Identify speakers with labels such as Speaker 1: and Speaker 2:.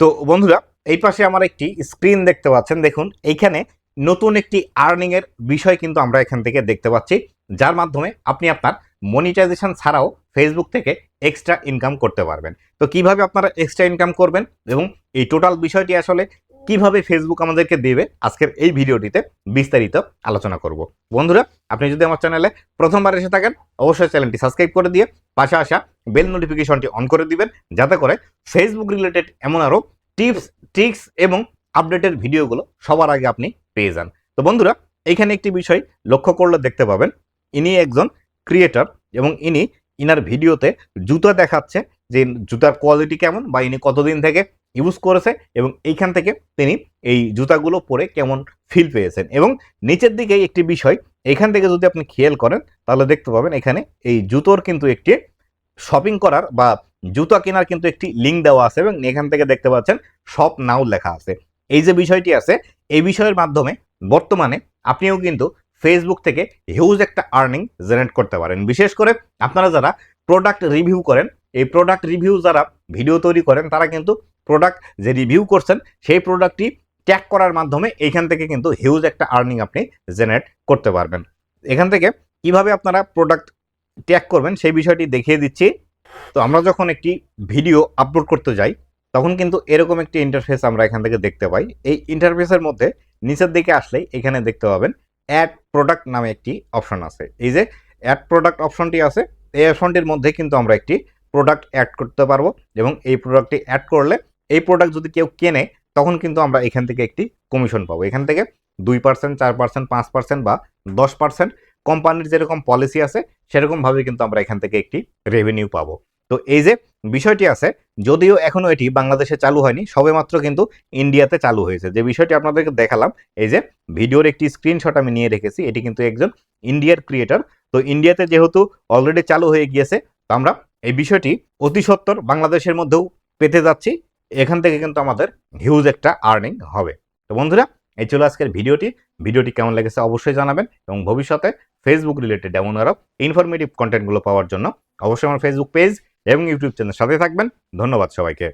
Speaker 1: তো বন্ধুরা, এই পাশে আমার একটি স্ক্রিন দেখতে পাচ্ছেন। দেখুন, এইখানে নতুন একটি আর্নিং এর বিষয় কিন্তু আমরা এখান থেকে দেখতে পাচ্ছি, যার মাধ্যমে আপনি আপনার মনিটাইজেশন ছাড়াও ফেসবুক থেকে এক্সট্রা ইনকাম করতে পারবেন। তো কিভাবে আপনারা এক্সট্রা ইনকাম করবেন এবং এই টোটাল বিষয়টি আসলে কিভাবে ফেসবুক আমাদেরকে দেবে, আজকের এই ভিডিওটিতে বিস্তারিত আলোচনা করব। বন্ধুরা, আপনি যদি আমার চ্যানেলে প্রথমবার এসে থাকেন, অবশ্যই চ্যানেলটি সাবস্ক্রাইব করে দিয়ে পাশে আসা বেল নোটিফিকেশনটি অন করে দিবেন, যাতে করে ফেসবুক রিলেটেড এমন আরও টিপস, ট্রিক্স এবং আপডেটের ভিডিওগুলো সবার আগে আপনি পেয়ে যান। তো বন্ধুরা, এইখানে একটি বিষয় লক্ষ্য করলে দেখতে পাবেন, ইনি একজন ক্রিয়েটর এবং ইনার ভিডিওতে জুতা দেখাচ্ছে যে জুতার কোয়ালিটি কেমন বা ইনি কতদিন থেকে ইউজ করেছে এবং এইখান থেকে তিনি এই জুতাগুলো পরে কেমন ফিল পেয়েছেন। এবং নিচের দিকে একটি বিষয় এখান থেকে যদি আপনি খেয়াল করেন তাহলে দেখতে পাবেন এখানে এই জুতোর কিন্তু একটি শপিং করার বা জুতা কেনার কিন্তু একটি লিঙ্ক দেওয়া আছে এবং এখান থেকে দেখতে পাচ্ছেন শপ নাও লেখা আছে। এই যে বিষয়টি আছে, এই বিষয়ের মাধ্যমে বর্তমানে আপনিও কিন্তু ফেসবুক থেকে হিউজ একটা আর্নিং জেনারেট করতে পারেন। বিশেষ করে আপনারা যারা প্রোডাক্ট রিভিউ করেন, এই প্রোডাক্ট রিভিউ যারা ভিডিও তৈরি করেন, তারা কিন্তু প্রোডাক্ট যে রিভিউ করছেন সেই প্রোডাক্টটি ট্যাগ করার মাধ্যমে এইখান থেকে কিন্তু হিউজ একটা আর্নিং আপনি জেনারেট করতে পারবেন। এখান থেকে কিভাবে আপনারা প্রোডাক্ট ট্যাগ করবেন সেই বিষয়টি দেখিয়ে দিচ্ছি। তো আমরা যখন একটি ভিডিও আপলোড করতে যাই, তখন কিন্তু এরকম একটি ইন্টারফেস আমরা এখান থেকে দেখতে পাই। এই ইন্টারফেসের মধ্যে নিচের দিকে আসলেই এখানে দেখতে পাবেন অ্যাড প্রোডাক্ট নামে একটি অপশন আছে। এই যে অ্যাড প্রোডাক্ট অপশনটি আছে, এই অপশনটির মধ্যে কিন্তু আমরা একটি প্রোডাক্ট অ্যাড করতে পারবো এবং এই প্রোডাক্টটি অ্যাড করলে এই প্রোডাক্ট যদি কেউ কেনে, তখন কিন্তু আমরা এখান থেকে একটি কমিশন পাবো। এখান থেকে 2%, 4%, 5% বা 10% কোম্পানির যেরকম পলিসি আছে সেরকমভাবে কিন্তু আমরা এখান থেকে একটি রেভিনিউ পাবো। তো এই যে বিষয়টি আছে, যদিও এখনো এটি বাংলাদেশে চালু হয়নি, সবেমাত্র কিন্তু ইন্ডিয়াতে চালু হয়েছে। যে বিষয়টি আপনাদেরকে দেখালাম, এই যে ভিডিওর একটি স্ক্রিনশট আমি নিয়ে রেখেছি, এটি কিন্তু একজন ইন্ডিয়ার ক্রিয়েটর। তো ইন্ডিয়াতে যেহেতু অলরেডি চালু হয়ে গিয়েছে, তো আমরা এই বিষয়টি অতি সত্বর বাংলাদেশের মধ্যেও পেতে যাচ্ছি। এখান থেকে কিন্তু আমাদের হিউজ একটা আর্নিং হবে। তো বন্ধুরা, এই ছিল আজকের ভিডিওটি কেমন লেগেছে অবশ্যই জানাবেন এবং ভবিষ্যতে ফেসবুক রিলেটেড এমন আরও ইনফরমেটিভ কন্টেন্টগুলো পাওয়ার জন্য অবশ্যই আমার ফেসবুক পেজ এবং ইউটিউব চ্যানেলের সাথে থাকবেন। ধন্যবাদ সবাইকে।